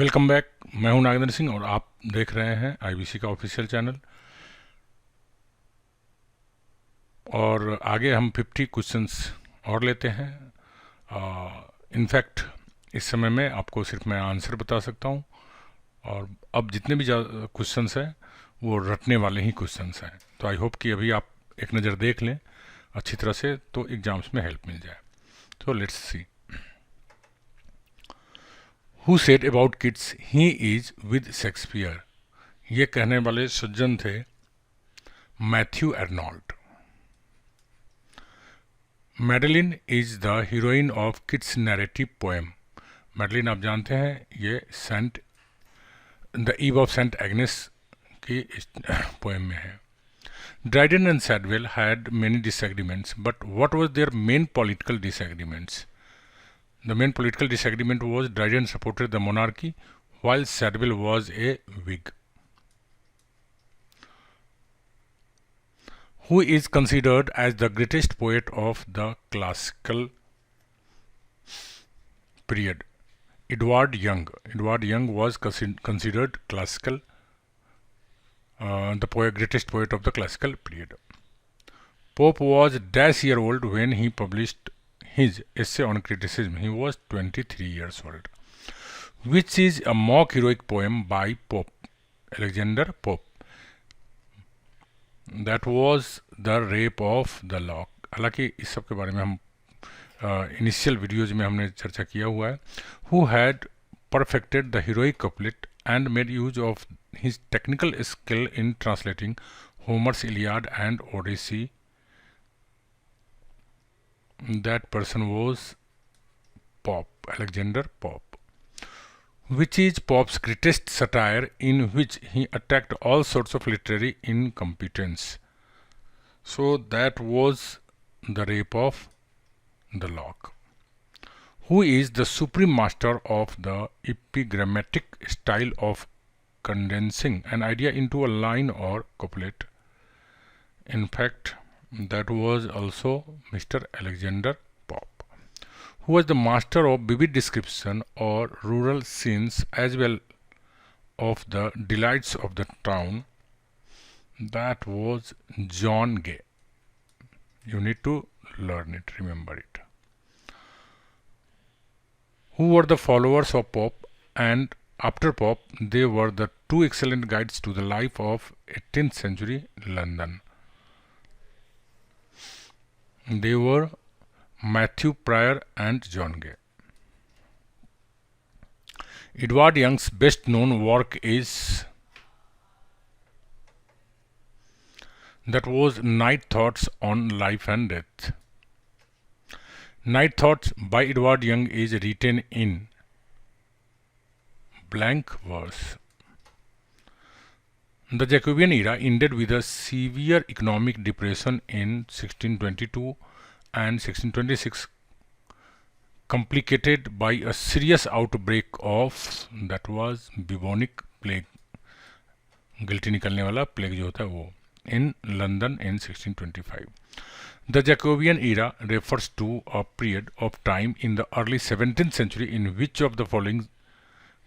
Welcome back. मैं हूं नागेंद्र सिंह और आप देख रहे हैं आईबीसी का ऑफिशियल चैनल। और आगे हम 50 क्वेश्चंस और लेते हैं। इनफैक्ट इस समय में आपको सिर्फ मैं आंसर बता सकता हूं, और अब जितने भी क्वेश्चंस हैं वो रटने वाले ही क्वेश्चंस हैं। तो आई होप कि अभी आप एक नज़र देख लें अच्छी तरह से, तो एग्ज़ाम्स में हेल्प मिल जाए। तो let's see. Who said about Keats he is with Shakespeare? ये कहने वाले सज्जन थे Matthew Arnold. Madeline is the heroine of Keats narrative poem. Madeline आप जानते हैं ये saint the eve of saint Agnes की पोएम में है। Dryden and Shadwell had many disagreements, but what was their main political disagreements? The main political disagreement was Dryden supported the monarchy while Sadwell was a Whig. Who is considered as the greatest poet of the classical period? Edward Young. Edward Young was considered classical, the greatest poet of the classical period. Pope was dash year old when he published his essay on criticism. He was 23 years old. Which is a mock heroic poem by Pope? Alexander Pope. That was the rape of the lock. हालांकि इस सब के बारे में हम initial videos में हमने चर्चा किया हुआ है. Who had perfected the heroic couplet and made use of his technical skill in translating Homer's Iliad and Odyssey? That person was Pope, Alexander Pope. Which is Pope's greatest satire, in which he attacked all sorts of literary incompetence? So that was the rape of the lock. Who is the supreme master of the epigrammatic style of condensing an idea into a line or couplet? In fact, that was also Mr. Alexander Pope. Who was the master of vivid description or rural scenes as well of the delights of the town? That was John Gay. You need to learn it, remember it. Who were the followers of Pope, and after Pope they were the two excellent guides to the life of 18th century London? They were Matthew Prior and John Gay. Edward Young's best known work is that was Night Thoughts on Life and Death. Night Thoughts by Edward Young is written in blank verse. The Jacobean era ended with a severe economic depression in 1622 and 1626, complicated by a serious outbreak of that was bubonic plague, guilty निकलने वाला plague जो होता है वो, in London in 1625. The Jacobean era refers to a period of time in the early 17th century in which of the following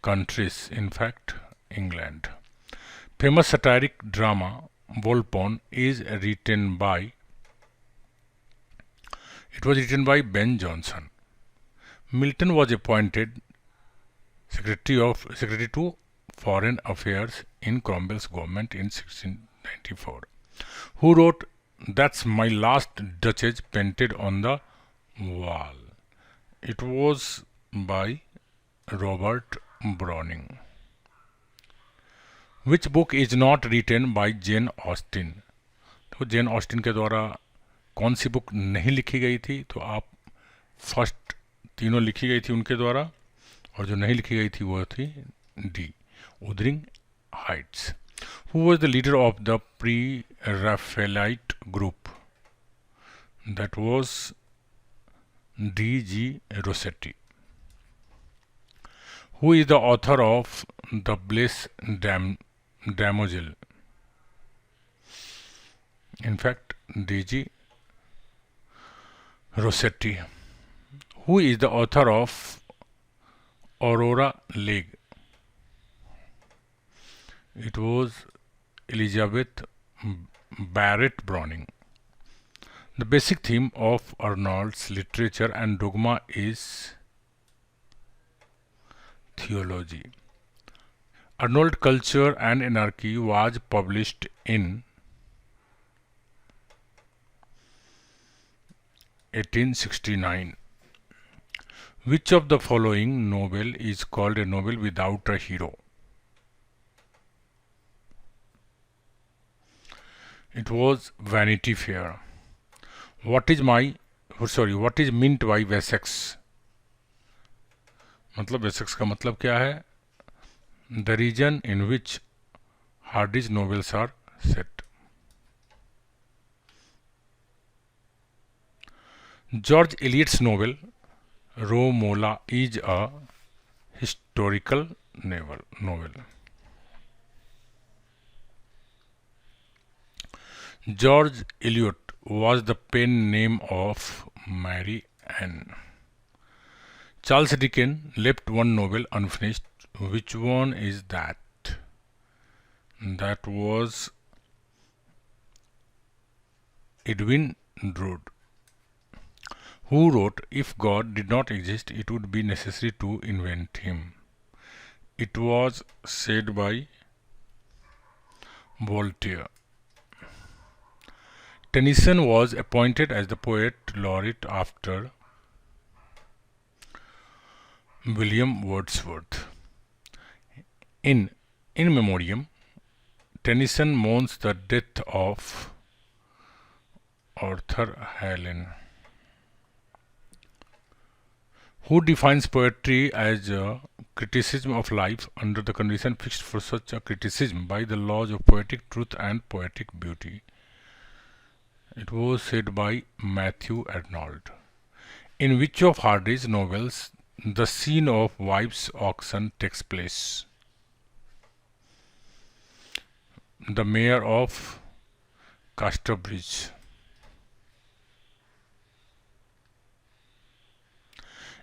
countries, in fact England. Famous satiric drama Volpone is written by, it was written by Ben Jonson. Milton was appointed Secretary to Foreign Affairs in Cromwell's government in 1694. Who wrote That's My Last Duchess Painted on the Wall? It was by Robert Browning. Which book is not written by Jane Austen? तो Jane Austen के द्वारा कौन सी book नहीं लिखी गई थी? तो आप फर्स्ट तीनों लिखी गई थी उनके द्वारा, और जो नहीं लिखी गई थी वो थी D, Wuthering Heights. Who was the leader of the pre-Raphaelite group? That was D.G. Rossetti. Who is the author of The Blessed Damozel? In fact, D.G. Rossetti. Who is the author of Aurora League? It was Elizabeth Barrett Browning. The basic theme of Arnold's literature and dogma is theology. Arnold Culture and Anarchy was published in 1869. Which of the following novel is called a novel without a hero? It was Vanity Fair. What is meant by Wessex? मतलब Wessex का मतलब क्या है? The region in which Hardy's novels are set. George Eliot's novel Romola is a historical novel. George Eliot was the pen name of Mary Ann. Charles Dickens left one novel unfinished. Which one is that? That was Edwin Drood, who wrote, "If God did not exist, it would be necessary to invent him." It was said by Voltaire. Tennyson was appointed as the poet laureate after William Wordsworth. In Memoriam, Tennyson mourns the death of Arthur Helen, who defines poetry as a criticism of life under the condition fixed for such a criticism by the laws of poetic truth and poetic beauty. It was said by Matthew Arnold. In which of Hardy's novels the scene of wives' auction takes place? The Mayor of Casterbridge.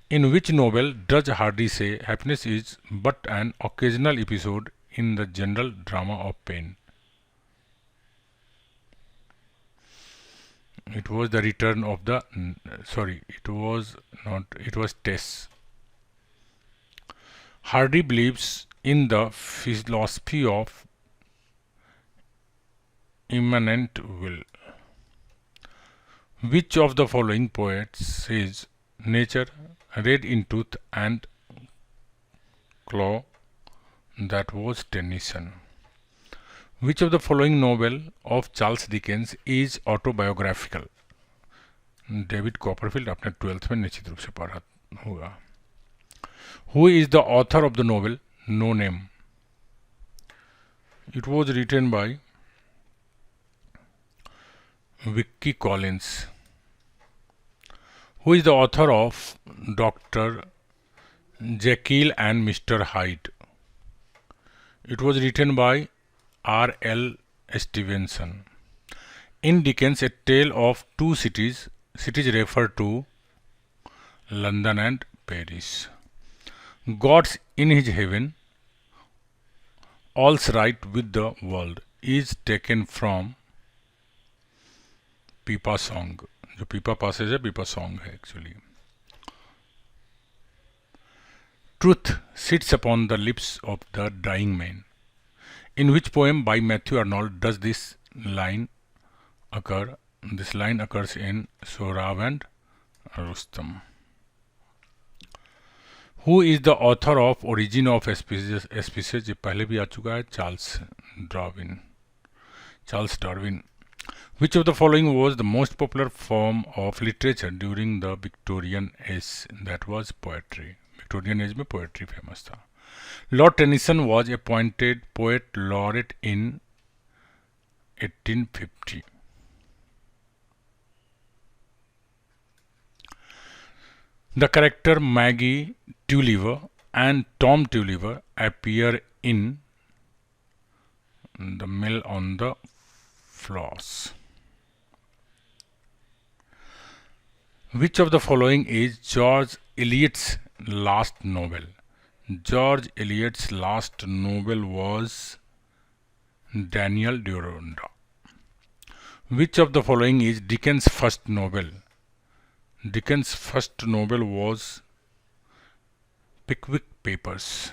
In which novel does Hardy say happiness is but an occasional episode in the general drama of pain? It was the return of the it was Tess. Hardy believes in the philosophy of immanent will. Which of the following poets says nature red in tooth and claw? That was Tennyson. Which of the following novel of Charles Dickens is autobiographical? David Copperfield आपने 12th में निश्चित रूप से पढ़ा होगा. Who is the author of the novel No Name? It was written by Vicky Collins. Who is the author of Dr. Jekyll and Mr. Hyde? It was written by R.L. Stevenson. In Dickens, A Tale of Two Cities refer to London and Paris. God's in his heaven, all's right with the world is taken from पीपा song. जो पीपा Passage है पीपा song है actually. Truth sits upon the lips of the dying man. In which poem by Matthew Arnold does this line occur? This line occurs in Sohrab and Rustam. Who is the author of Origin of Species? ये पहले भी आ चुका है. Charles Darwin. Which of the following was the most popular form of literature during the Victorian age? That was poetry. Victorian age में poetry famous था. Lord Tennyson was appointed poet laureate in 1850. The character Maggie Tulliver and Tom Tulliver appear in The Mill on the Floss. Which of the following is George Eliot's last novel? George Eliot's last novel was Daniel Deronda. Which of the following is Dickens' first novel? Dickens' first novel was Pickwick Papers.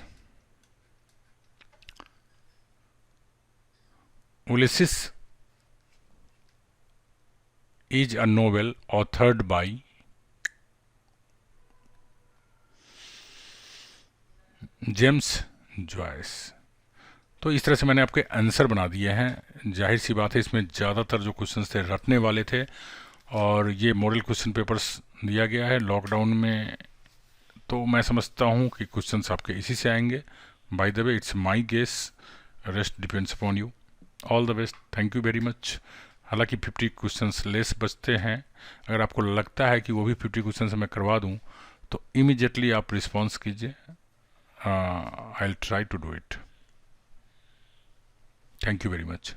Ulysses is a novel authored by James Joyce. तो इस तरह से मैंने आपके answer बना दिए हैं। जाहिर सी बात है इसमें ज़्यादातर जो क्वेश्चंस थे रटने वाले थे, और ये मॉडल क्वेश्चन पेपर्स दिया गया है लॉकडाउन में, तो मैं समझता हूँ कि क्वेश्चंस आपके इसी से आएंगे। By the way, it's my guess, rest depends upon you. All the best, thank you very much. हालांकि 50 क्वेश्चंस लेस बचते हैं। अगर आपको लगता है कि वो भी 50 क्वेश्चंस मैं करवा दूँ तो इमीडिएटली आप रिस्पॉन्स कीजिए। I'll try to do it. Thank you very much.